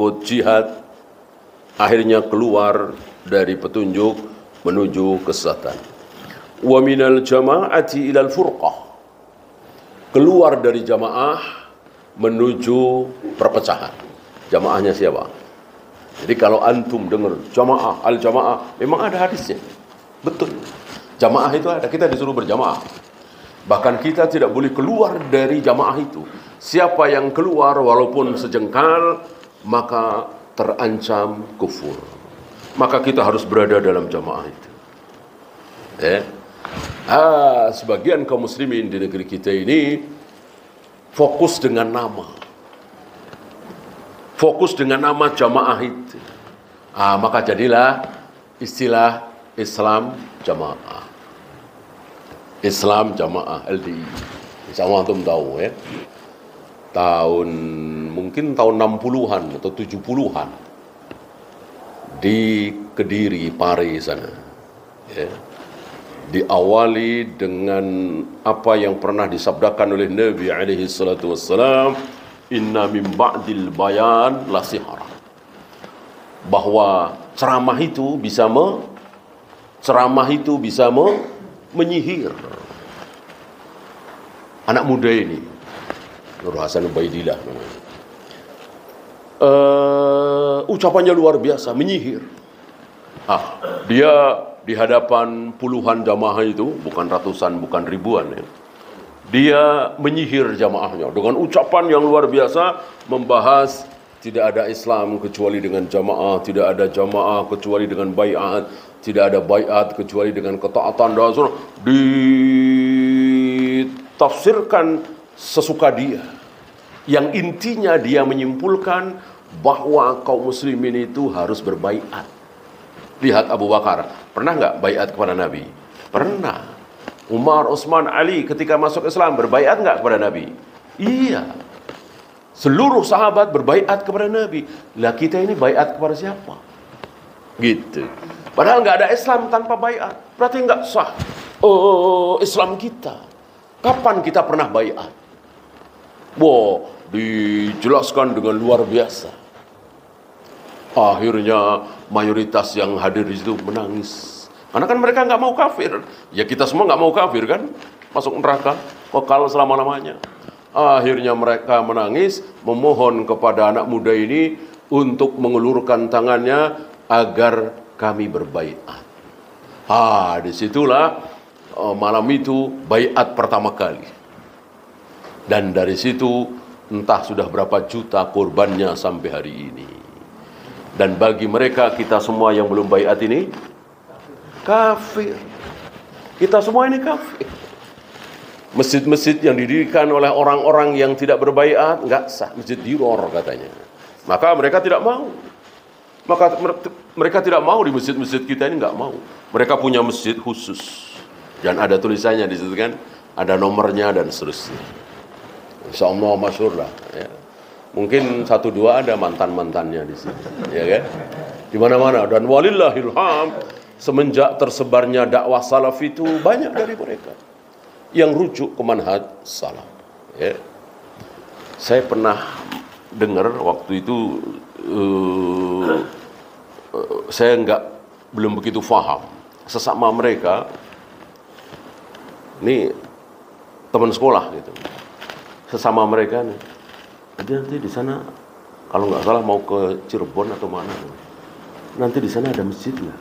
disebut jihad, akhirnya keluar dari petunjuk menuju kesesatan. Wa minal jama'ati ilal furqah, keluar dari jamaah menuju perpecahan. Jamaahnya siapa? Jadi kalau antum dengar jamaah, al-jamaah, memang ada hadisnya. Betul. Jamaah itu ada, kita disuruh berjamaah. Bahkan kita tidak boleh keluar dari jamaah itu. Siapa yang keluar walaupun sejengkal, maka terancam kufur. Maka kita harus berada dalam jamaah itu. Sebagian kaum muslimin di negeri kita ini fokus dengan nama. Fokus dengan nama jamaah itu. Maka jadilah istilah Islam jamaah. Islam jamaah LDI. Sama antum tahu ya. Mungkin tahun 60-an atau 70-an di Kediri, Pare sana. Ya. Diawali dengan apa yang pernah disabdakan oleh Nabi alaihi salatu wassalam, inna min ba'dil bayan la sihara. Bahwa ceramah itu bisa menyihir. Anak muda ini, Nur Hasan Ubaidillah namanya. Ucapannya luar biasa, menyihir. Dia di hadapan puluhan jamaah itu, bukan ratusan, bukan ribuan ya. Dia menyihir jamaahnya dengan ucapan yang luar biasa, membahas tidak ada Islam kecuali dengan jamaah, tidak ada jamaah kecuali dengan baiat, tidak ada baiat kecuali dengan ketaatan dasar. Ditafsirkan sesuka dia. Yang intinya dia menyimpulkan bahwa kaum muslimin itu harus berbaiat. Lihat Abu Bakar, pernah nggak baiat kepada Nabi? Pernah. Umar, Utsman, Ali ketika masuk Islam berbaiat nggak kepada Nabi? Iya. Seluruh sahabat berbaiat kepada Nabi. Lah kita ini baiat kepada siapa? Gitu. Padahal nggak ada Islam tanpa baiat. Berarti nggak sah. Islam kita. Kapan kita pernah baiat? Dijelaskan dengan luar biasa. Akhirnya mayoritas yang hadir di situ menangis. Karena kan mereka nggak mau kafir. Ya kita semua nggak mau kafir kan? Masuk neraka, kekal selama-lamanya. Akhirnya mereka menangis, memohon kepada anak muda ini untuk mengulurkan tangannya agar kami berbaiat. Disitulah malam itu baiat pertama kali. Dan dari situ entah sudah berapa juta korbannya sampai hari ini. Dan bagi mereka, kita semua yang belum baiat ini kafir. Kita semua ini kafir. Masjid-masjid yang didirikan oleh orang-orang yang tidak berbaiat nggak sah, masjid diror katanya. Maka mereka tidak mau. Maka mereka tidak mau di masjid-masjid kita ini, nggak mau. Mereka punya masjid khusus dan ada tulisannya di situ kan, ada nomornya dan seterusnya. Insya Allah masyhur lah. Ya. Mungkin 1-2 ada mantan-mantannya di sini, ya kan? Di mana-mana. Dan walillahilham, semenjak tersebarnya dakwah salaf itu banyak dari mereka yang rujuk ke manhaj salaf. Ya. Saya pernah dengar waktu itu, saya belum begitu paham. Sesama mereka, ini teman sekolah gitu. Sesama mereka nih. Jadi nanti di sana kalau nggak salah mau ke Cirebon atau mana, nanti di sana ada masjid nggak?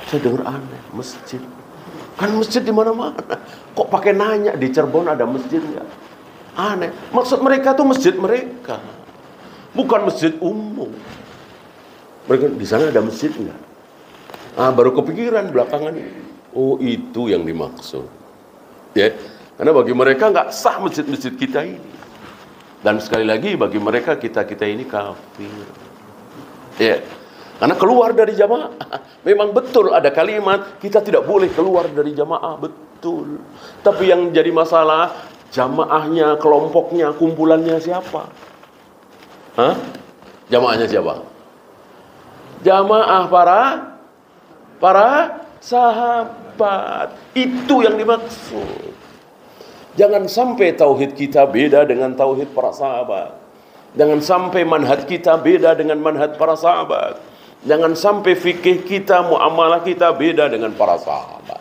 Saya dengar aneh, masjid. Kan masjid di mana-mana. Kok pakai nanya di Cirebon ada masjid nggak? Aneh. Maksud mereka tuh masjid mereka, bukan masjid umum. Mereka di sana ada masjid nggak? Baru kepikiran belakangan ini. Oh itu yang dimaksud. Ya, karena bagi mereka nggak sah masjid-masjid kita ini. Dan sekali lagi bagi mereka kita ini kafir. Ya. Karena keluar dari jamaah. Memang betul ada kalimat kita tidak boleh keluar dari jamaah, betul. Tapi yang jadi masalah jamaahnya, kelompoknya, kumpulannya siapa? Jamaahnya siapa? Jamaah para sahabat. Itu yang dimaksud. Jangan sampai tauhid kita beda dengan tauhid para sahabat. Jangan sampai manhaj kita beda dengan manhaj para sahabat. Jangan sampai fikih kita, muamalah kita beda dengan para sahabat.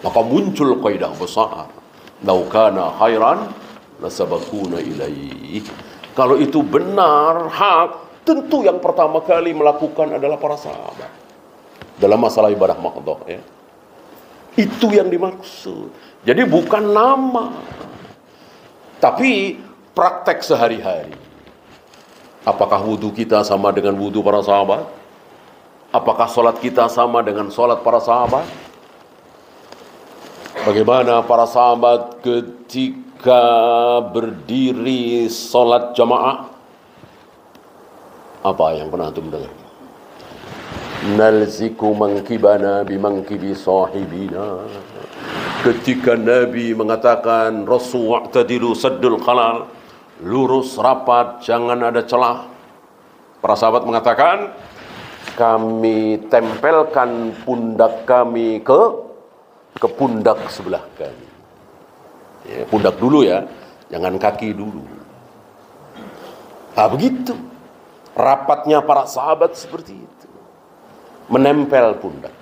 Maka muncul kaidah besar. Lau kana khairan lasabaquna ilaih. Kalau itu benar, hak, tentu yang pertama kali melakukan adalah para sahabat. Dalam masalah ibadah maqdhah, ya. Itu yang dimaksud. Jadi bukan nama, tapi praktek sehari-hari. Apakah wudhu kita sama dengan wudhu para sahabat? Apakah sholat kita sama dengan sholat para sahabat? Bagaimana para sahabat ketika berdiri sholat jamaah? Apa yang pernah antum dengar? Nalziku mangkibana bimangkibi sahibina. Ketika Nabi mengatakan Rasul wa'tadilu saddul khalal, lurus rapat, jangan ada celah. Para sahabat mengatakan, kami tempelkan pundak kami ke pundak sebelah kami. Ya, pundak dulu ya, jangan kaki dulu. Nah, begitu. Rapatnya para sahabat seperti itu. Menempel pundak.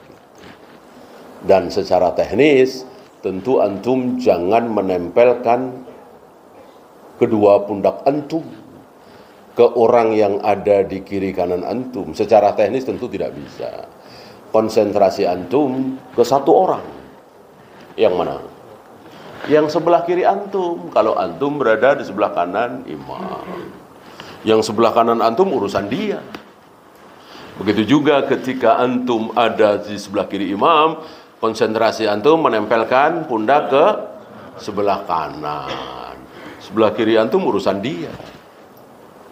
Dan secara teknis, tentu antum jangan menempelkan kedua pundak antum ke orang yang ada di kiri kanan antum. Secara teknis tentu tidak bisa. Konsentrasi antum ke satu orang. Yang mana? Yang sebelah kiri antum. Kalau antum berada di sebelah kanan imam. Yang sebelah kanan antum urusan dia. Begitu juga ketika antum ada di sebelah kiri imam, konsentrasi antum menempelkan pundak ke sebelah kanan. Sebelah kiri antum urusan dia.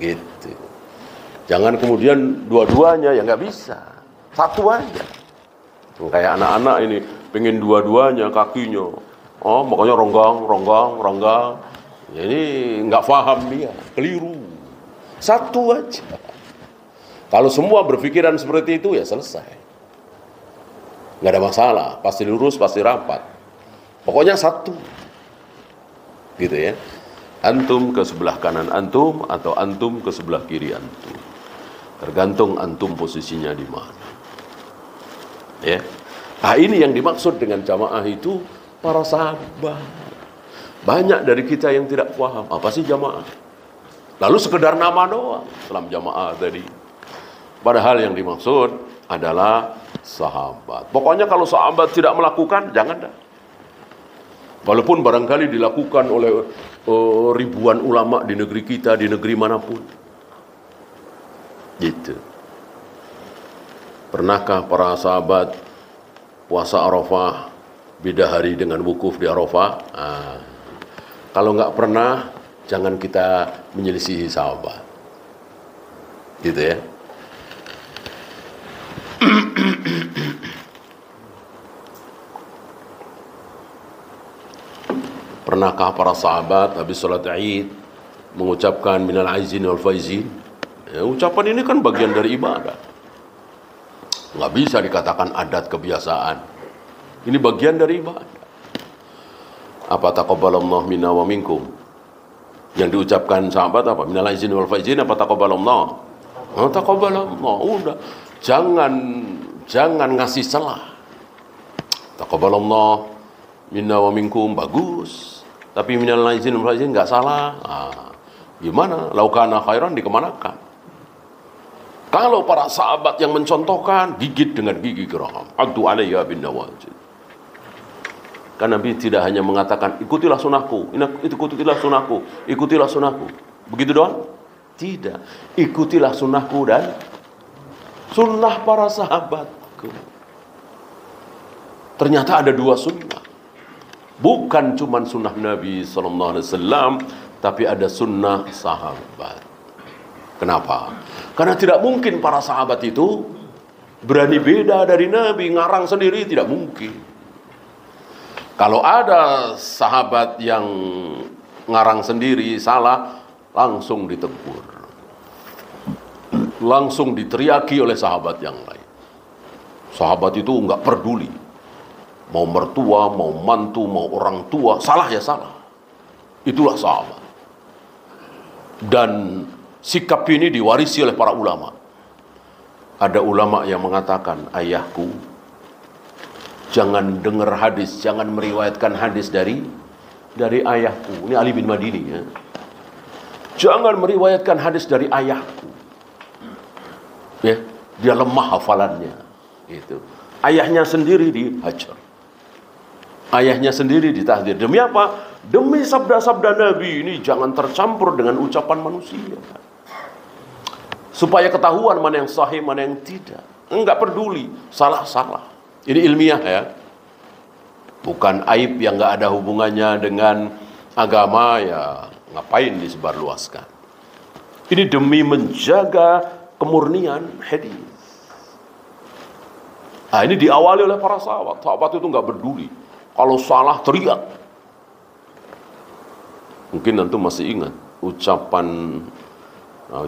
Gitu. Jangan kemudian dua-duanya, ya nggak bisa. Satu aja. Kayak anak-anak ini pengen dua-duanya kakinya. Oh, makanya ronggang. Jadi nggak paham dia, keliru. Satu aja. Kalau semua berpikiran seperti itu, ya selesai. Nggak ada masalah, pasti lurus, pasti rapat. Pokoknya satu. Gitu ya. Antum ke sebelah kanan antum, atau antum ke sebelah kiri antum. Tergantung antum posisinya di mana. Ya. Nah, ini yang dimaksud dengan jamaah itu para sahabat. Banyak dari kita yang tidak paham, apa sih jamaah? Lalu sekedar nama doang, salam jamaah tadi. Padahal yang dimaksud adalah sahabat. Pokoknya kalau sahabat tidak melakukan, jangan dah. Walaupun barangkali dilakukan oleh ribuan ulama di negeri kita, di negeri manapun. Gitu. Pernahkah para sahabat puasa Arafah beda hari dengan wukuf di Arafah? Nah, kalau nggak pernah, jangan kita menyelisihi sahabat. Gitu ya. Pernahkah para sahabat habis sholat Id mengucapkan minal aizin wal faizin? Ya, ucapan ini kan bagian dari ibadah. Nggak bisa dikatakan adat kebiasaan. Ini bagian dari ibadah. Apa taqabbalallahu minna wa minkum? Yang diucapkan sahabat apa? Minal aizin wal faizin apa taqabbalallahu? Oh, taqabbalallahu. Udah. Jangan ngasih celah. Taqabbalallahu minna wa minkum, bagus. Tapi minal aizin wal faizin enggak salah. Nah, gimana? Lau kana khairan dikemanakan? Kalau para sahabat yang mencontohkan, gigit dengan gigi geram. Addu alayya bin nawajid. Kan Nabi tidak hanya mengatakan ikutilah sunahku, ikutilah sunahku, ikutilah sunahku. Begitu doang? Tidak. Ikutilah sunahku dan sunnah para sahabatku. Ternyata ada dua sunnah. Bukan cuma sunnah Nabi SAW, tapi ada sunnah sahabat. Kenapa? Karena tidak mungkin para sahabat itu berani beda dari Nabi, ngarang sendiri, tidak mungkin. Kalau ada sahabat yang ngarang sendiri salah, langsung ditegur, langsung diteriaki oleh sahabat yang lain. Sahabat itu nggak peduli, mau mertua, mau mantu, mau orang tua, salah ya salah. Itulah sahabat. Dan sikap ini diwarisi oleh para ulama. Ada ulama yang mengatakan, ayahku jangan dengar hadis, jangan meriwayatkan hadis dari ayahku. Ini Ali bin Madini ya. Jangan meriwayatkan hadis dari ayahku. Ya, dia lemah hafalannya. Itu. Ayahnya sendiri dihajar. Ayahnya sendiri ditahdir. Demi apa? Demi sabda-sabda Nabi ini jangan tercampur dengan ucapan manusia. Supaya ketahuan mana yang sahih, mana yang tidak. Enggak peduli, salah-salah. Ini ilmiah ya. Bukan aib yang enggak ada hubungannya dengan agama, ya ngapain disebarluaskan. Ini demi menjaga kemurnian hadis. Nah, ini diawali oleh para sahabat. Sahabat itu enggak peduli. Kalau salah teriak. Mungkin antum masih ingat ucapan,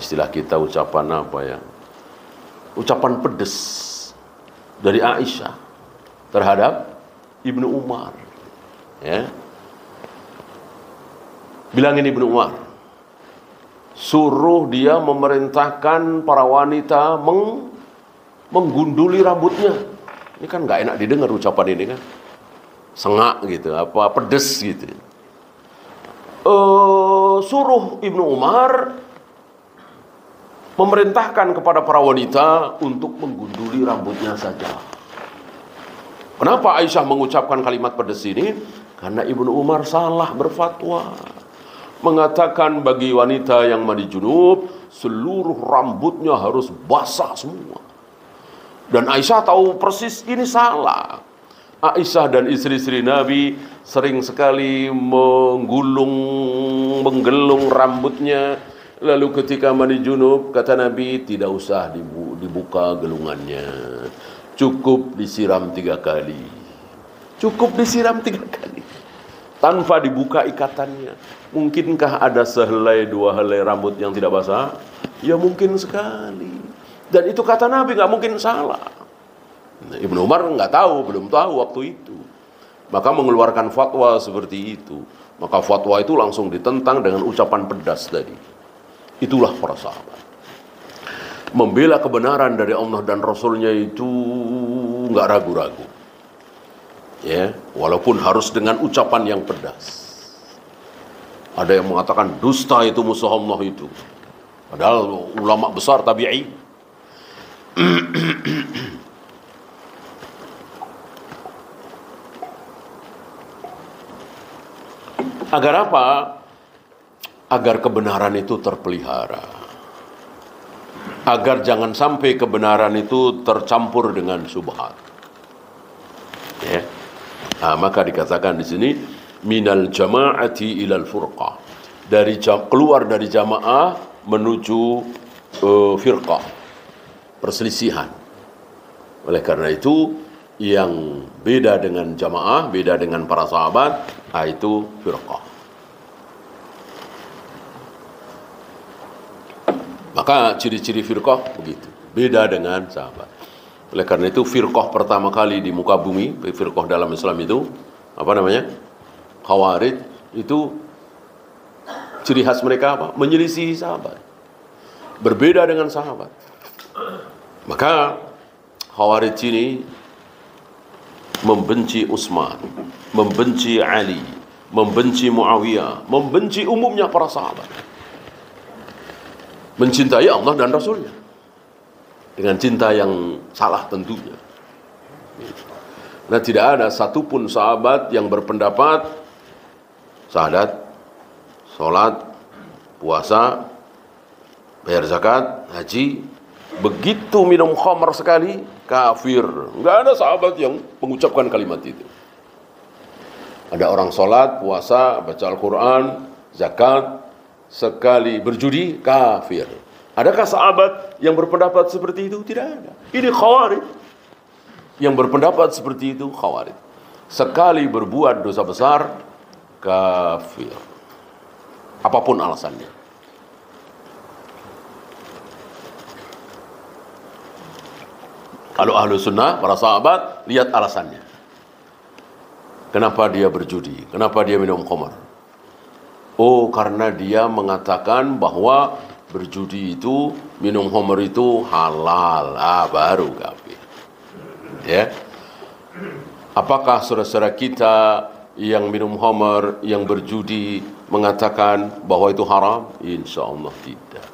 istilah kita ucapan apa ya? Ucapan pedes dari Aisyah terhadap Ibnu Umar. Ya. Bilangin Ibnu Umar, suruh dia memerintahkan para wanita menggunduli rambutnya. Ini kan nggak enak didengar ucapan ini kan, sengak gitu, apa pedes gitu. Suruh Ibnu Umar memerintahkan kepada para wanita untuk menggunduli rambutnya saja. Kenapa Aisyah mengucapkan kalimat pedes ini? Karena Ibnu Umar salah berfatwa, mengatakan bagi wanita yang mandi junub seluruh rambutnya harus basah semua. Dan Aisyah tahu persis ini salah. Aisyah dan istri-istri Nabi sering sekali menggelung rambutnya. Lalu ketika mandi junub, kata Nabi, tidak usah dibuka gelungannya, cukup disiram 3 kali. Cukup disiram 3 kali tanpa dibuka ikatannya. Mungkinkah ada sehelai 2 helai rambut yang tidak basah? Ya mungkin sekali. Dan itu kata Nabi, nggak mungkin salah. Nah, Ibnu Umar nggak tahu, belum tahu waktu itu, maka mengeluarkan fatwa seperti itu. Maka fatwa itu langsung ditentang dengan ucapan pedas tadi. Itulah para sahabat. Membela kebenaran dari Allah dan Rasulnya itu nggak ragu-ragu. Ya, walaupun harus dengan ucapan yang pedas. Ada yang mengatakan dusta itu musuh Allah itu. Padahal ulama besar tabi'i. Agar apa? Agar kebenaran itu terpelihara. Agar jangan sampai kebenaran itu tercampur dengan syubhat. Ya. Nah, maka dikatakan di sini minal jama'ati ilal furqah. Keluar dari jamaah menuju firqah, perselisihan. Oleh karena itu yang beda dengan jamaah, beda dengan para sahabat, itu firqah. Maka ciri-ciri firqah begitu, beda dengan sahabat. Oleh karena itu firqah pertama kali di muka bumi, firqah dalam Islam itu apa namanya? Khawarij. Itu ciri khas mereka apa? Menyelisihi sahabat, berbeda dengan sahabat. Maka Khawarij ini membenci Utsman, membenci Ali, membenci Muawiyah, membenci umumnya para sahabat. Mencintai Allah dan Rasulnya dengan cinta yang salah tentunya. Nah, tidak ada satupun sahabat yang berpendapat syahadat, sholat, puasa, bayar zakat, haji, begitu minum khamr sekali kafir. Enggak ada sahabat yang mengucapkan kalimat itu. Ada orang sholat, puasa, baca Al-Quran, zakat, sekali berjudi, kafir. Adakah sahabat yang berpendapat seperti itu? Tidak ada. Ini Khawarij. Yang berpendapat seperti itu Khawarij. Sekali berbuat dosa besar, kafir. Apapun alasannya. Kalau ahlu sunnah, para sahabat, lihat alasannya. Kenapa dia berjudi? Kenapa dia minum khamar? Oh, karena dia mengatakan bahwa berjudi itu, minum khamr itu halal. Baru kafir. Ya. Apakah saudara-saudara kita yang minum khamr, yang berjudi mengatakan bahwa itu haram? Insya Allah tidak.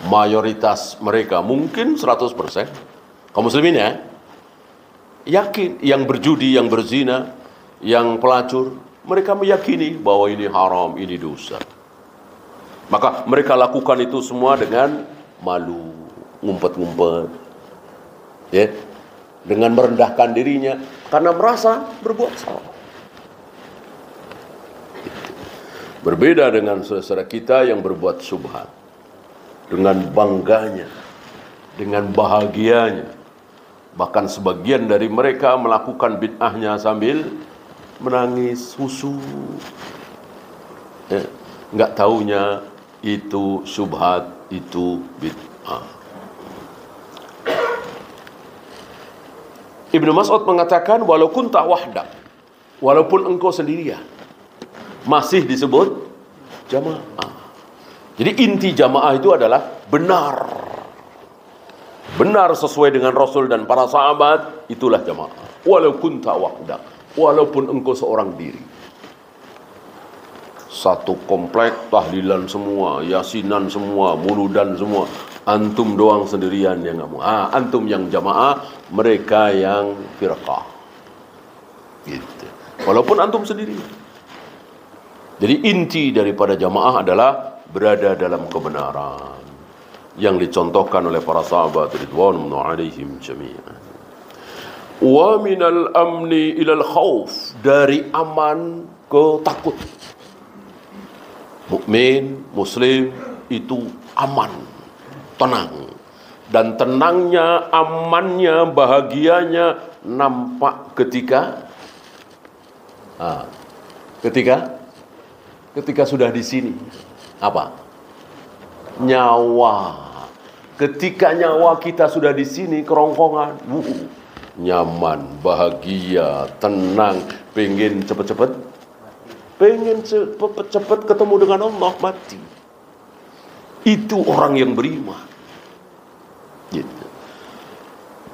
Mayoritas mereka, mungkin 100%, kaum muslimin ya, yakin yang berjudi, yang berzina, yang pelacur, mereka meyakini bahwa ini haram, ini dosa. Maka mereka lakukan itu semua dengan malu, ngumpet-ngumpet, ya, dengan merendahkan dirinya karena merasa berbuat salah. Berbeda dengan saudara kita yang berbuat syubhat, dengan bangganya, dengan bahagianya. Bahkan sebagian dari mereka melakukan bid'ahnya sambil menangis, husu. Nggak taunya itu syubhat, itu bid'ah. Ibnu Mas'ud mengatakan, walau kunta wahdak, walaupun engkau sendirian, masih disebut jamaah. Jadi inti jamaah itu adalah benar. Benar sesuai dengan Rasul dan para sahabat, itulah jamaah. Walau kunta wahdak, walaupun engkau seorang diri. Satu komplek tahlilan semua, yasinan semua, muludan semua. Antum doang sendirian yang nggak mau. Antum yang jamaah, mereka yang firqah. Gitu. Walaupun antum sendiri. Jadi inti daripada jamaah adalah berada dalam kebenaran yang dicontohkan oleh para sahabat ridwanullah alaihim jami'an. Wa minal amni ilal khauf, dari aman ke takut. Mukmin, muslim itu aman, tenang. Dan tenangnya, amannya, bahagianya nampak ketika sudah di sini. Apa? Nyawa. Ketika nyawa kita sudah di sini kerongkongan, nyaman, bahagia, tenang, pengen cepet-cepet ketemu dengan Allah, mati. Itu orang yang beriman. Gitu.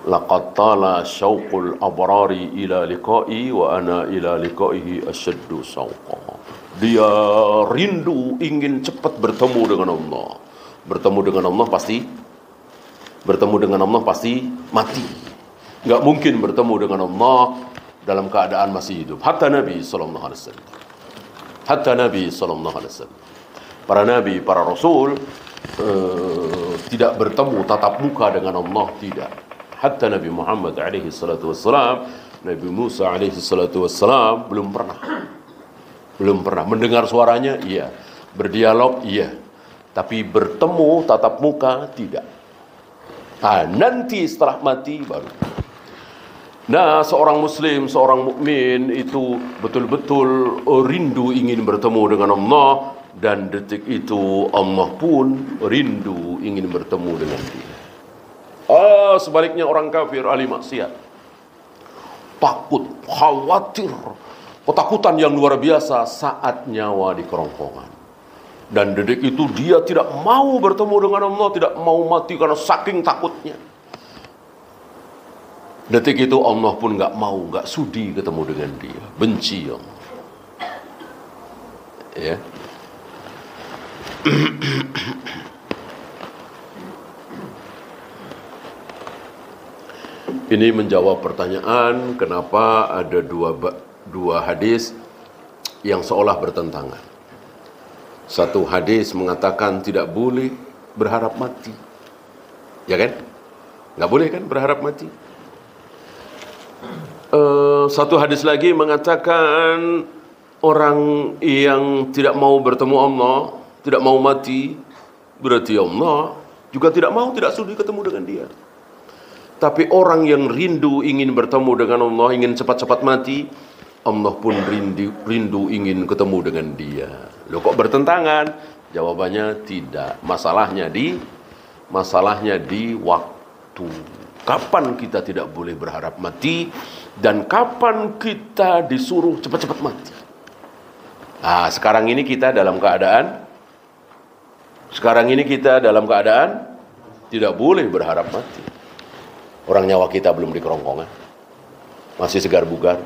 Laqad tala syauqul abrari ila liqa'i wa ana ila liqa'ihi asyaddu syauqa. Dia rindu ingin cepat bertemu dengan Allah. Bertemu dengan Allah pasti mati. Enggak mungkin bertemu dengan Allah dalam keadaan masih hidup. Hatta Nabi sallallahu alaihi wasallam. Para nabi, para rasul tidak bertemu tatap muka dengan Allah, tidak. Hatta Nabi Muhammad alaihi salatu wassalam, Nabi Musa alaihi salatu wassalam belum pernah mendengar suaranya, iya. Berdialog, iya. Tapi bertemu tatap muka, tidak. Nanti setelah mati baru. Nah, seorang muslim, seorang mukmin itu betul-betul rindu ingin bertemu dengan Allah, dan detik itu Allah pun rindu ingin bertemu dengan dia. Sebaliknya orang kafir, ahli maksiat, takut, khawatir, ketakutan yang luar biasa saat nyawa di kerongkongan. Dan detik itu dia tidak mau bertemu dengan Allah, tidak mau mati karena saking takutnya. Detik itu Allah pun nggak sudi ketemu dengan dia, benci Allah. Ya. Ini menjawab pertanyaan kenapa ada dua hadis yang seolah bertentangan. Satu hadis mengatakan tidak boleh berharap mati, ya kan? Nggak boleh kan berharap mati. Satu hadis lagi mengatakan orang yang tidak mau bertemu Allah, tidak mau mati, berarti Allah juga tidak sudi ketemu dengan dia. Tapi orang yang rindu ingin bertemu dengan Allah, ingin cepat-cepat mati, Allah pun rindu ingin ketemu dengan dia. Loh, kok bertentangan? Jawabannya tidak. Masalahnya di waktu. Kapan kita tidak boleh berharap mati, dan kapan kita disuruh cepat-cepat mati. Sekarang ini kita dalam keadaan tidak boleh berharap mati. Orang nyawa kita belum di kerongkongan, masih segar bugar.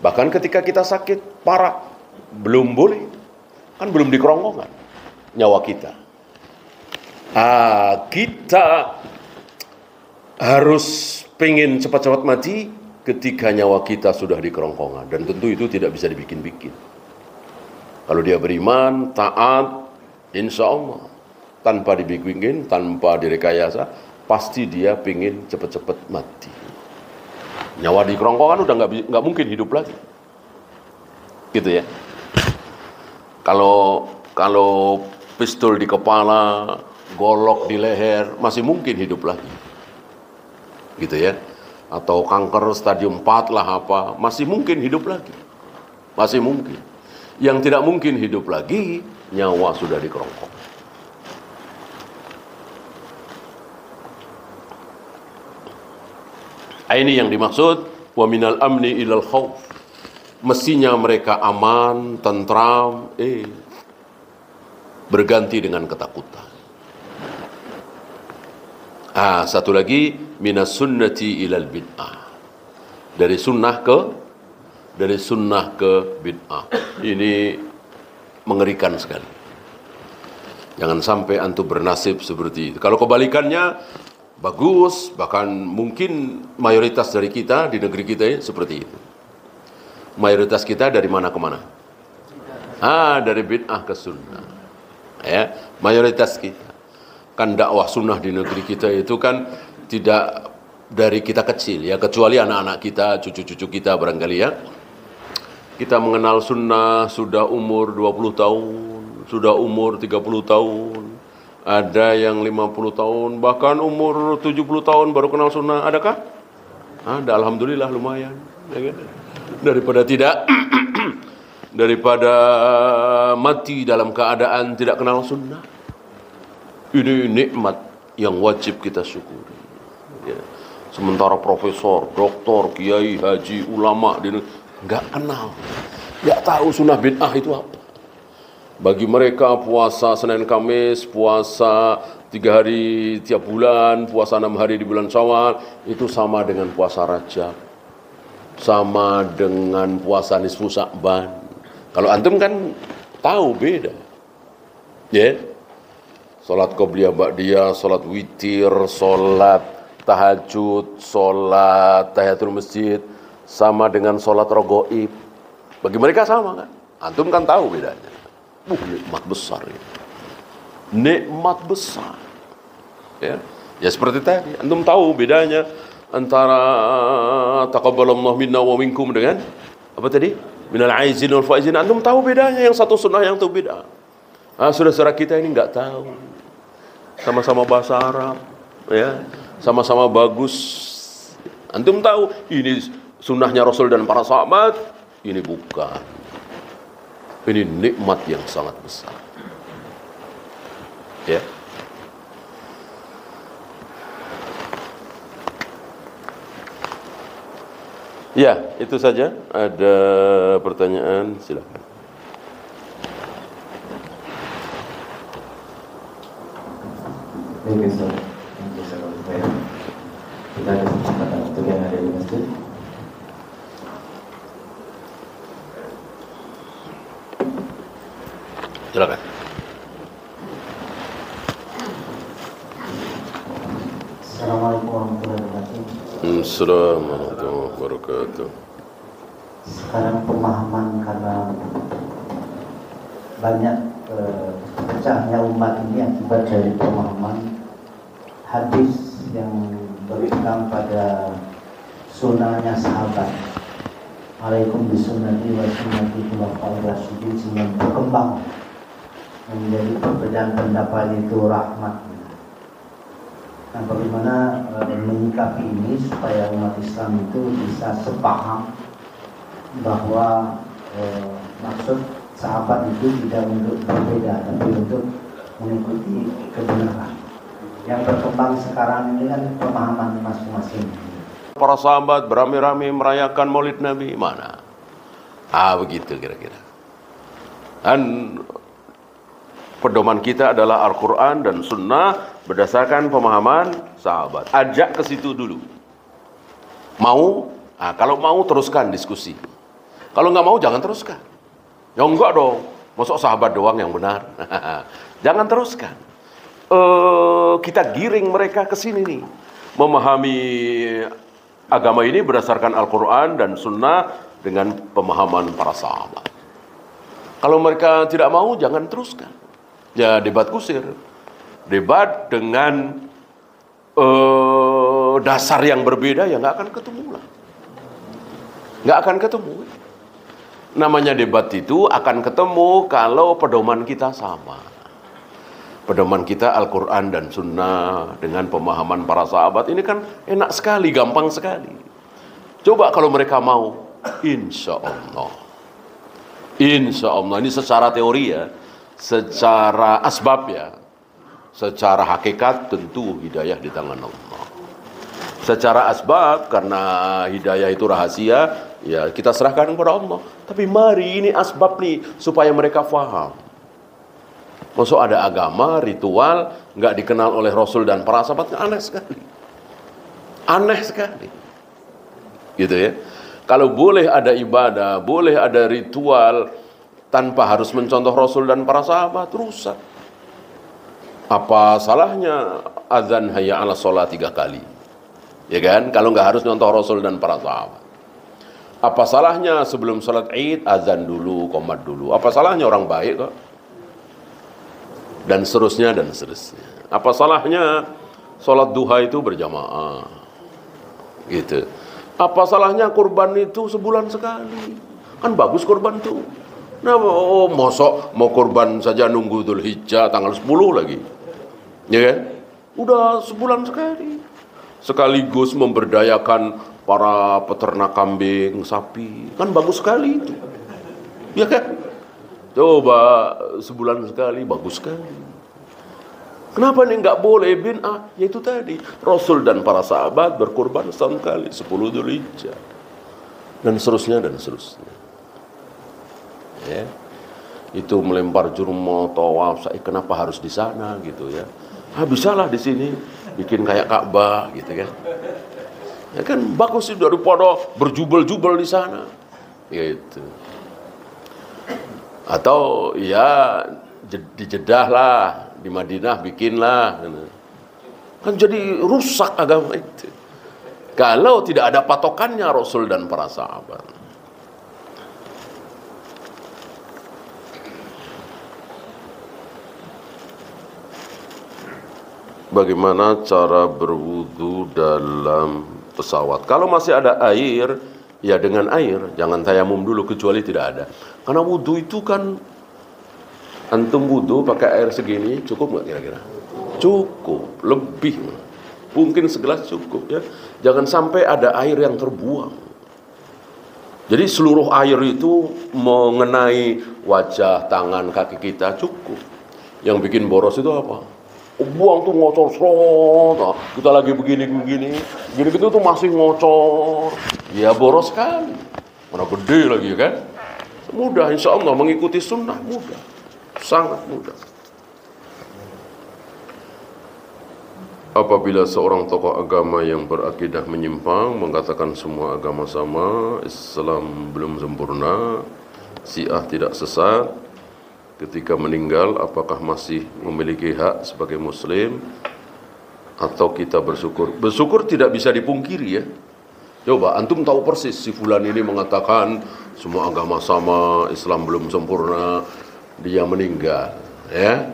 Bahkan ketika kita sakit parah, belum boleh, kan belum di kerongkongan nyawa kita. Kita harus pengen cepat-cepat mati ketika nyawa kita sudah di kerongkongan. Dan tentu itu tidak bisa dibikin-bikin. Kalau dia beriman, taat, insya Allah, tanpa dibikin, tanpa direkayasa, pasti dia pengen cepat-cepat mati. Nyawa di kerongkongan udah nggak mungkin hidup lagi. Gitu ya. Kalau pistol di kepala, golok di leher, masih mungkin hidup lagi. Gitu ya. Atau kanker stadium 4 lah apa, masih mungkin hidup lagi. Masih mungkin. Yang tidak mungkin hidup lagi, nyawa sudah di kerongkongan. Ini yang dimaksud wa minal amni ilal khauf. Mestinya mereka aman, tentram, berganti dengan ketakutan. Satu lagi, minas sunnati ilal bid'ah. Dari sunnah ke bid'ah. Ini mengerikan sekali. Jangan sampai antum bernasib seperti itu. Kalau kebalikannya bagus, bahkan mungkin mayoritas dari kita di negeri kita seperti itu. Mayoritas kita dari mana ke mana? Dari bid'ah ke sunnah. Ya, mayoritas kita. Kan dakwah sunnah di negeri kita itu kan tidak dari kita kecil ya, kecuali anak-anak kita, cucu-cucu kita barangkali ya. Kita mengenal sunnah sudah umur 20 tahun, sudah umur 30 tahun. Ada yang 50 tahun, bahkan umur 70 tahun baru kenal sunnah. Adakah? Ada, alhamdulillah lumayan. Ya kan? Daripada tidak, daripada mati dalam keadaan tidak kenal sunnah. Ini nikmat yang wajib kita syukuri. Ya. Sementara profesor, doktor, kiai, haji, ulama nggak kenal, nggak tahu sunnah bid'ah itu apa. Bagi mereka puasa Senin Kamis, puasa 3 hari tiap bulan, puasa 6 hari di bulan Syawal, itu sama dengan puasa Rajab, sama dengan puasa nisfu Sya'ban. Kalau antum kan tahu beda, ya. Salat qobliyah ba'diyah, salat witir, salat tahajud, salat tahiyatul masjid, sama dengan salat raghaib. Bagi mereka sama kan? Antum kan tahu bedanya. Nikmat besar ya. Nikmat besar. Ya seperti tadi, antum tahu bedanya antara taqabbalallahu minna wa minkum dengan apa tadi? Minal aizin wal faizin. Antum tahu bedanya, yang satu sunnah yang satu bid'ah. Saudara-saudara kita ini nggak tahu. Sama-sama bahasa Arab, ya, sama-sama bagus. Antum tahu ini sunnahnya Rasul dan para sahabat, ini bukan. Ini nikmat yang sangat besar. Ya. Ya, itu saja. Ada pertanyaan, silakan. Kita ada kesempatan untuk yang ada di masjid. Silakan. Assalamualaikum warahmatullahi wabarakatuh. Assalamualaikum warahmatullahi wabarakatuh. Sekarang pemahaman karena banyak pecahnya umat ini akibat dari pemahaman hadis yang berpegang pada sunnahnya sahabat. Alaikum bisunnati wa sunnati khulafair rasyidin, sehingga berkembang menjadi perbedaan pendapat itu rahmat. Nah, bagaimana menyikapi ini supaya umat Islam itu bisa sepaham bahwa maksud sahabat itu tidak untuk berbeda, tapi untuk mengikuti kebenaran. Yang berkembang sekarang ini kan pemahaman masing-masing. Para sahabat beramai-ramai merayakan Maulid Nabi, mana? Begitu kira-kira. Dan pedoman kita adalah Al-Quran dan Sunnah berdasarkan pemahaman sahabat. Ajak ke situ dulu. Mau? Nah, kalau mau teruskan diskusi. Kalau nggak mau jangan teruskan. Ya enggak dong. Masuk sahabat doang yang benar. Jangan teruskan. Kita giring mereka ke sini nih. Memahami agama ini berdasarkan Al-Quran dan Sunnah dengan pemahaman para sahabat. Kalau mereka tidak mau, jangan teruskan. Ya debat kusir. Debat dengan dasar yang berbeda, ya nggak akan ketemu lah. Nggak akan ketemu. Namanya debat itu akan ketemu kalau pedoman kita sama. Pedoman kita Al-Quran dan Sunnah dengan pemahaman para sahabat. Ini kan enak sekali, gampang sekali. Coba kalau mereka mau, insya Allah. Insya Allah, ini secara teori ya. Secara asbab ya. Secara hakikat tentu hidayah di tangan Allah. Secara asbab, karena hidayah itu rahasia, ya kita serahkan kepada Allah. Tapi mari ini asbab nih, supaya mereka faham. Maksud ada agama, ritual, nggak dikenal oleh Rasul dan para sahabat, aneh sekali. Aneh sekali. Gitu ya. Kalau boleh ada ibadah, boleh ada ritual, tanpa harus mencontoh Rasul dan para sahabat, rusak. Apa salahnya azan hayya ala sholat 3 kali? Ya kan? Kalau nggak harus contoh Rasul dan para sahabat. Apa salahnya sebelum sholat Id azan dulu, qomat dulu? Apa salahnya, orang baik kok? Dan seterusnya dan seterusnya. Apa salahnya sholat duha itu berjamaah? Gitu. Apa salahnya kurban itu sebulan sekali? Kan bagus kurban tuh. Nah, mosok mau kurban saja nunggu Dzulhijjah tanggal 10 lagi. Ya kan? Udah sebulan sekali. Sekaligus memberdayakan para peternak kambing, sapi. Kan bagus sekali itu. Ya kan? Coba sebulan sekali, bagus sekali. Kenapa nih nggak boleh bin'ah? Yaitu tadi, Rasul dan para sahabat berkurban setahun kali, 10 Dzulhijjah. Dan seterusnya dan seterusnya. Ya. Itu melempar jurma, tawaf, kenapa harus di sana gitu ya? Bisalah di sini bikin kayak Ka'bah gitu kan. Ya kan bagus sih daripada berjubel-jubel di sana. Gitu. Atau ya di Jeddah lah, di Madinah bikinlah. Kan jadi rusak agama itu. Kalau tidak ada patokannya Rasul dan para sahabat. Bagaimana cara berwudu dalam pesawat? Kalau masih ada air, ya dengan air. Jangan tayamum dulu kecuali tidak ada. Karena wudu itu kan, antum wudu pakai air segini, cukup nggak kira-kira? Cukup, lebih. Mungkin segelas cukup ya. Jangan sampai ada air yang terbuang. Jadi seluruh air itu mengenai wajah, tangan, kaki kita cukup. Yang bikin boros itu apa? Buang tuh ngocor serot, kita lagi begini gitu tuh masih ngocor, ya boros sekali. Mana gede lagi kan? Mudah, insya Allah mengikuti sunnah mudah, sangat mudah. Apabila seorang tokoh agama yang berakidah menyimpang mengatakan semua agama sama, Islam belum sempurna, Syiah tidak sesat, ketika meninggal apakah masih memiliki hak sebagai muslim atau kita bersyukur? Bersyukur tidak bisa dipungkiri ya. Coba antum tahu persis si fulan ini mengatakan semua agama sama, Islam belum sempurna, dia meninggal ya.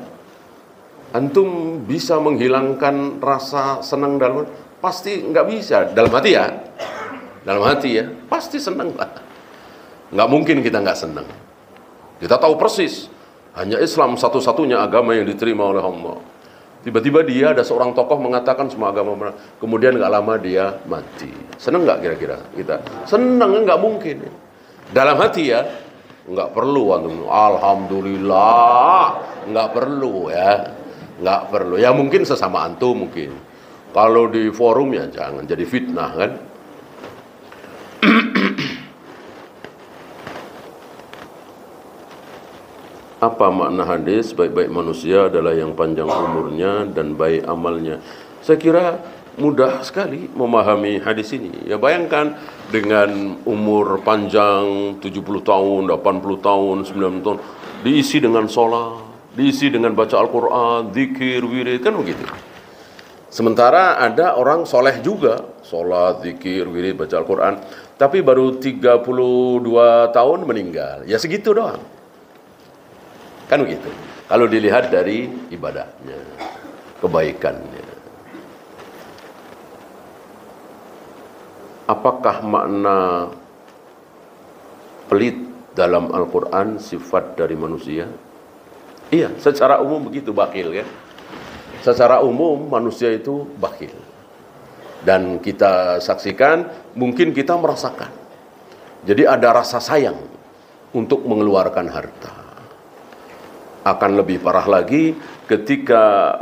Antum bisa menghilangkan rasa senang dalam hati? Pasti nggak bisa. Dalam hati ya. Dalam hati ya. Pasti senang lah. Nggak mungkin kita nggak senang. Kita tahu persis. Hanya Islam satu-satunya agama yang diterima oleh Allah. Tiba-tiba dia ada seorang tokoh mengatakan semua agama benar. Kemudian nggak lama dia mati. Senang nggak kira-kira kita? Senang, nggak mungkin. Dalam hati ya. Nggak perlu. Alhamdulillah. Nggak perlu ya. Nggak perlu. Ya mungkin sesama antum mungkin. Kalau di forum ya jangan jadi fitnah kan. Apa makna hadis baik-baik manusia adalah yang panjang umurnya dan baik amalnya? Saya kira mudah sekali memahami hadis ini. Ya bayangkan dengan umur panjang 70 tahun, 80 tahun, 90 tahun diisi dengan sholat, diisi dengan baca Al-Quran, zikir, wirid, kan begitu. Sementara ada orang soleh juga, sholat, zikir, wirid, baca Al-Quran, tapi baru 32 tahun meninggal. Ya segitu doang. Kan begitu. Kalau dilihat dari ibadahnya, kebaikannya. Apakah makna pelit dalam Al-Quran sifat dari manusia? Iya, secara umum begitu, bakhil ya. Secara umum manusia itu bakhil. Dan kita saksikan, mungkin kita merasakan. Jadi ada rasa sayang untuk mengeluarkan harta. Akan lebih parah lagi ketika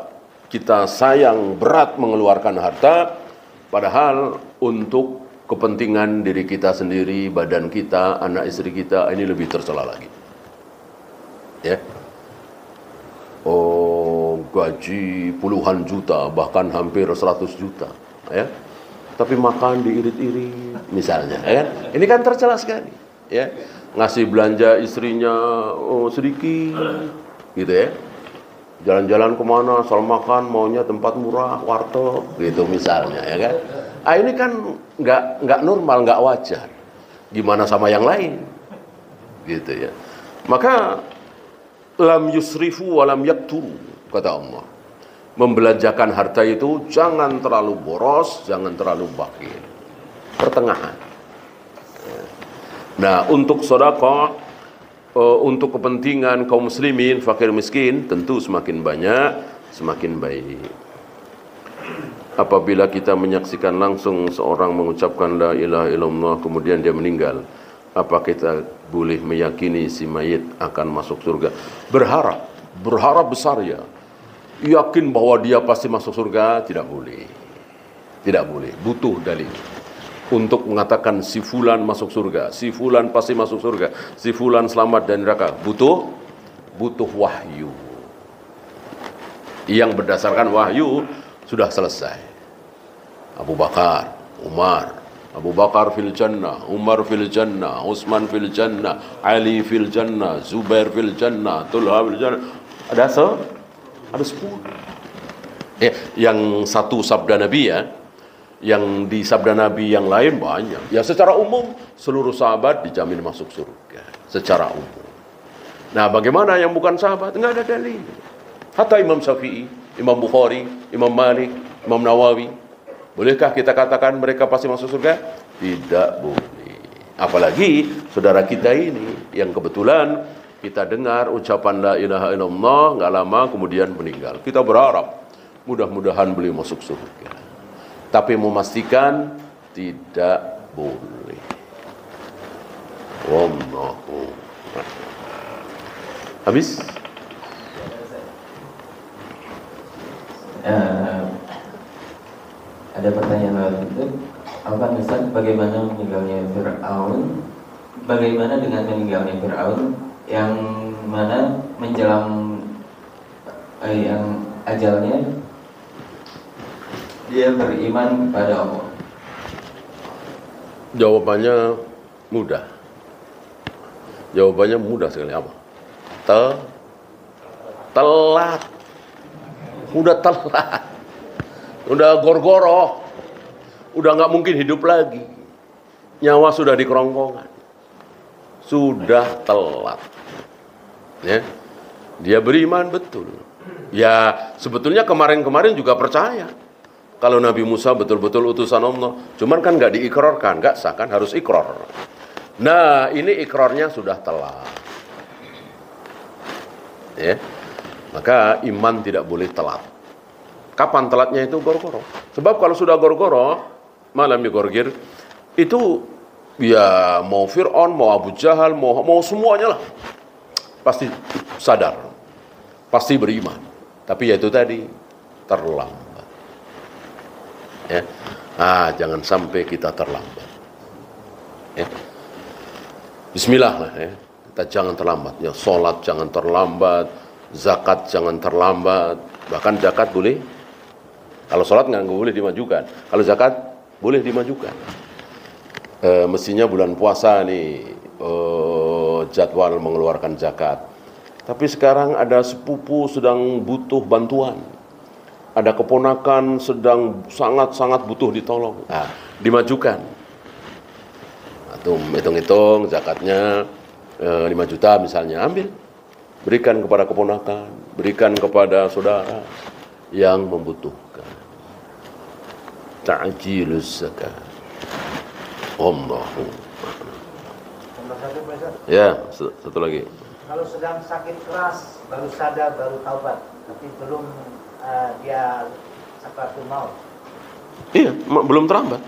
kita sayang berat mengeluarkan harta, padahal untuk kepentingan diri kita sendiri, badan kita, anak istri kita, ini lebih tercela lagi. Ya. Oh, gaji puluhan juta, bahkan hampir 100 juta. Ya. Tapi makan diirit-irit, misalnya. Ya kan? Ini kan tercela sekali. Ya. Ngasih belanja istrinya sedikit. Gitu ya, jalan-jalan kemana, soal makan maunya tempat murah, warteg, gitu misalnya, ya kan? Ini kan nggak normal, nggak wajar. Gimana sama yang lain, gitu ya. Maka lam yusrifu walam yakturu, kata Allah. Membelanjakan harta itu jangan terlalu boros, jangan terlalu bakhil, pertengahan. Nah, untuk sedekah, untuk kepentingan kaum muslimin, fakir miskin, tentu semakin banyak, semakin baik. Apabila kita menyaksikan langsung seorang mengucapkan la ilaha illallah kemudian dia meninggal, apa kita boleh meyakini si mayit akan masuk surga? Berharap besar ya. Yakin bahwa dia pasti masuk surga? Tidak boleh. Tidak boleh, butuh dalil. Untuk mengatakan si fulan masuk surga, si fulan pasti masuk surga, si fulan selamat dari neraka, butuh wahyu. Yang berdasarkan wahyu sudah selesai. Abu Bakar, Umar, Abu Bakar fil jannah, Umar fil jannah, Utsman fil jannah, Ali fil jannah, Zubair fil jannah, Talha fil jannah. Ada 10. Yang satu sabda Nabi ya. Yang di sabda Nabi yang lain banyak. Ya secara umum seluruh sahabat dijamin masuk surga. Secara umum. Nah bagaimana yang bukan sahabat? Enggak ada dalil. Hatta Imam Syafi'i, Imam Bukhari, Imam Malik, Imam Nawawi. Bolehkah kita katakan mereka pasti masuk surga? Tidak boleh. Apalagi saudara kita ini yang kebetulan kita dengar ucapan la ilaha illallah enggak lama kemudian meninggal. Kita berharap mudah-mudahan beliau masuk surga. Tapi memastikan tidak boleh. Wallahu. Habis? Ada pertanyaan lewat itu. Apa Ustaz, bagaimana meninggalnya Fir'aun? Bagaimana dengan meninggalnya Fir'aun yang mana menjelang yang ajalnya dia beriman kepada Allah? Jawabannya mudah. Jawabannya mudah sekali. Apa? Telat. Udah telat. Udah gorgoroh. Udah nggak mungkin hidup lagi. Nyawa sudah di kerongkongan. Sudah telat. Ya. Dia beriman betul. Ya, sebetulnya kemarin-kemarin juga percaya kalau Nabi Musa betul-betul utusan Allah. Cuman kan nggak diikrarkan, nggak sah kan, harus ikrar. Nah, ini ikrarnya sudah telat. Ya. Maka iman tidak boleh telat. Kapan telatnya itu? Gorgoro. Sebab kalau sudah gorgoro, malam digorgir, itu ya mau Fir'aun, mau Abu Jahal, mau semuanya lah. Pasti sadar. Pasti beriman. Tapi ya itu tadi, terlambat. Ya. Jangan sampai kita terlambat. Ya. Bismillah lah ya. kita jangan terlambat. Ya, sholat jangan terlambat, zakat jangan terlambat. Bahkan zakat boleh. Kalau sholat nggak boleh dimajukan. Kalau zakat boleh dimajukan. Mestinya bulan puasa nih jadwal mengeluarkan zakat. Tapi sekarang ada sepupu sedang butuh bantuan. Ada keponakan sedang sangat-sangat butuh ditolong. Nah, dimajukan. Nah, tuh hitung-hitung zakatnya 5 juta misalnya, ambil. Berikan kepada keponakan, berikan kepada saudara yang membutuhkan. Ta'jilus zakat. Allahu. Ya, satu lagi. Kalau sedang sakit keras, baru sadar, baru taubat, tapi belum dia sakaratul maut. Iya, belum terlambat.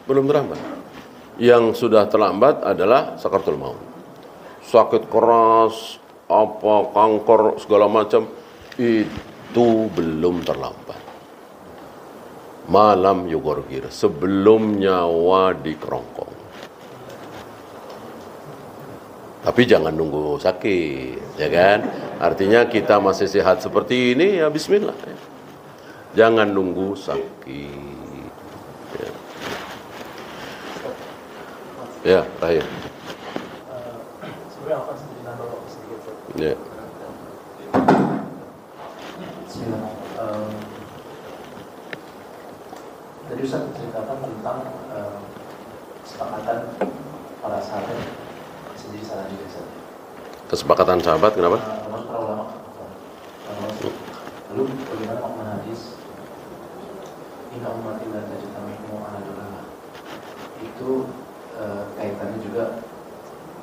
Belum terlambat. Yang sudah terlambat adalah sakaratul maut. Sakit keras, apa kanker segala macam, itu belum terlambat. Malam yugorgir, sebelum nyawa dikerongkong. Tapi jangan nunggu sakit, ya kan? Artinya kita masih sehat seperti ini, ya bismillah. Ya. Jangan nunggu sakit. Ya, terakhir. Sebenarnya akan sedikit. Ya. Tadi Ustaz menceritakan tentang kesepakatan para sahabat sendiri salah juga Ustaz. Kesepakatan sahabat kenapa? Termasuk para ulama. Lalu bagaimana makna hadis Inna ummati la tajtami'u ala dalalah. Itu kaitannya juga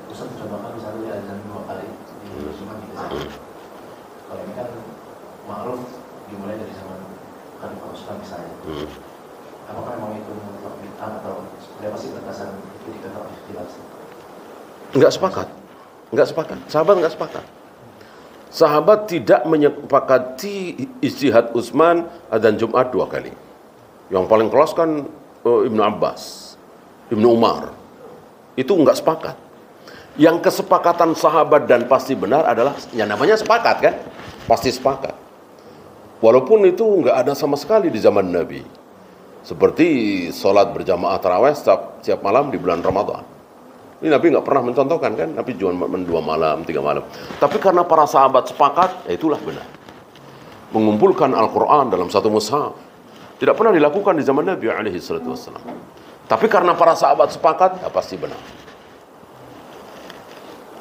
Ustaz mencobakan misalnya azan 2 kali di Jumat gitu saja. Kalau ini kan ma'ruf dimulai dari zaman Khalifah Utsman misalnya. Apakah memang itu mutlak bid'ah atau sebenarnya masih batasan itu dikatakan ikhtilaf? Enggak sepakat. Enggak sepakat. Sahabat enggak sepakat. Sahabat tidak menyepakati ijtihad Utsman adzan Jumat 2 kali. Yang paling kelas kan Ibnu Abbas, Ibnu Umar. Itu enggak sepakat. Yang kesepakatan sahabat dan pasti benar adalah yang namanya sepakat kan? Pasti sepakat. Walaupun itu enggak ada sama sekali di zaman Nabi. Seperti sholat berjamaah tarawih setiap malam di bulan Ramadan. Ini Nabi nggak pernah mencontohkan kan? Nabi cuma 2 malam, 3 malam. Tapi karena para sahabat sepakat, ya itulah benar. Mengumpulkan Al-Quran dalam satu mushaf. Tidak pernah dilakukan di zaman Nabi SAW. Tapi karena para sahabat sepakat, ya pasti benar.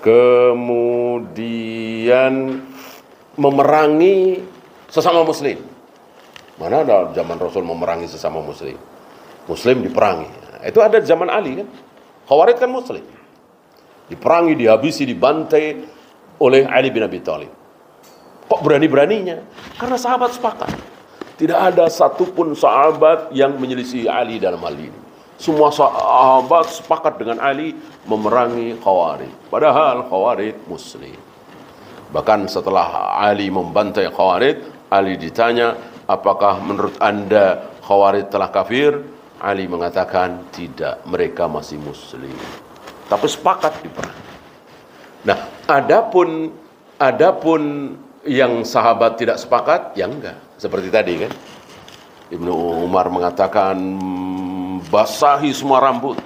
Kemudian memerangi sesama muslim. Mana ada zaman Rasul memerangi sesama muslim? Muslim diperangi. Nah, itu ada di zaman Ali kan? Khawarij kan muslim. Diperangi, dihabisi, dibantai oleh Ali bin Abi Thalib. Kok berani-beraninya? Karena sahabat sepakat. Tidak ada satupun sahabat yang menyelisih Ali dalam hal ini. Semua sahabat sepakat dengan Ali memerangi Khawarij. Padahal Khawarij muslim. Bahkan setelah Ali membantai Khawarij, Ali ditanya, apakah menurut Anda Khawarij telah kafir? Ali mengatakan tidak, mereka masih muslim. Tapi sepakat diperangi. Nah, adapun yang sahabat tidak sepakat, ya enggak. Seperti tadi kan. Ibnu Umar mengatakan basahi semua rambut.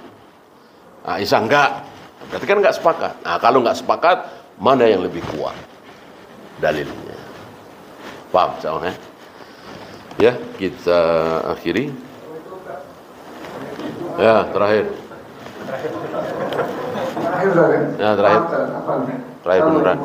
Aisyah enggak. Berarti kan enggak sepakat. Nah, kalau enggak sepakat, mana yang lebih kuat dalilnya? Paham soalnya? Ya, kita akhiri. Ya, terakhir. Ya, terakhir. Terakhir beneran.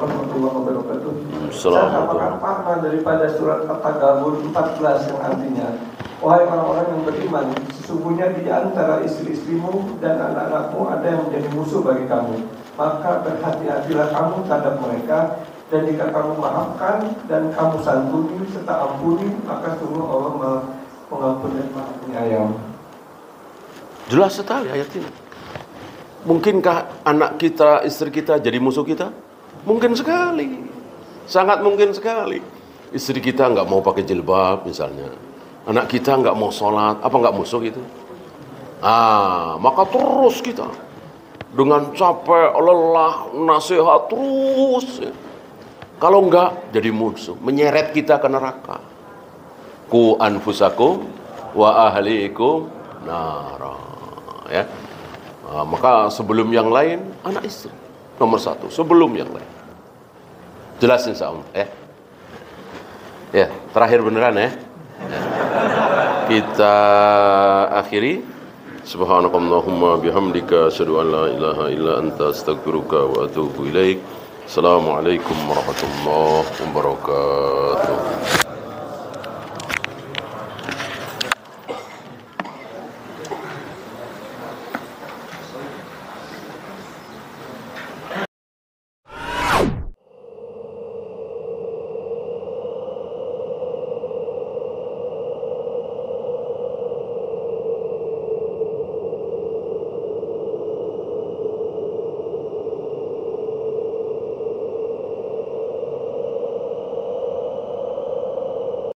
Apakah makna daripada surat At-Tagabun 14 yang artinya, wahai orang-orang yang beriman, sesungguhnya di antara istri-istrimu dan anak-anakmu ada yang menjadi musuh bagi kamu. Maka berhati-hatilah kamu terhadap mereka, dan jika kamu maafkan dan kamu santuni serta ampuni, maka sungguh Allah mengampuni dan maha penyayang. Jelas sekali ayat ini. Mungkinkah anak kita, istri kita jadi musuh kita? Mungkin sekali. Sangat mungkin sekali. Istri kita nggak mau pakai jilbab misalnya. Anak kita nggak mau sholat. Apa nggak musuh itu? Maka terus kita dengan capek, lelah, nasihat terus. Kalau enggak, jadi musuh, menyeret kita ke neraka. Ku anfusakum wa ahlikum nara. Ya. Nah, maka sebelum yang lain, anak istri nomor satu. Sebelum yang lain. Jelas insya Allah. Ya, terakhir beneran ya. Kita akhiri. Subhanakallahumma bihamdika asyhadu an la ilaha illa anta astaghfiruka wa atubu ilaik. Assalamualaikum warahmatullahi wabarakatuh.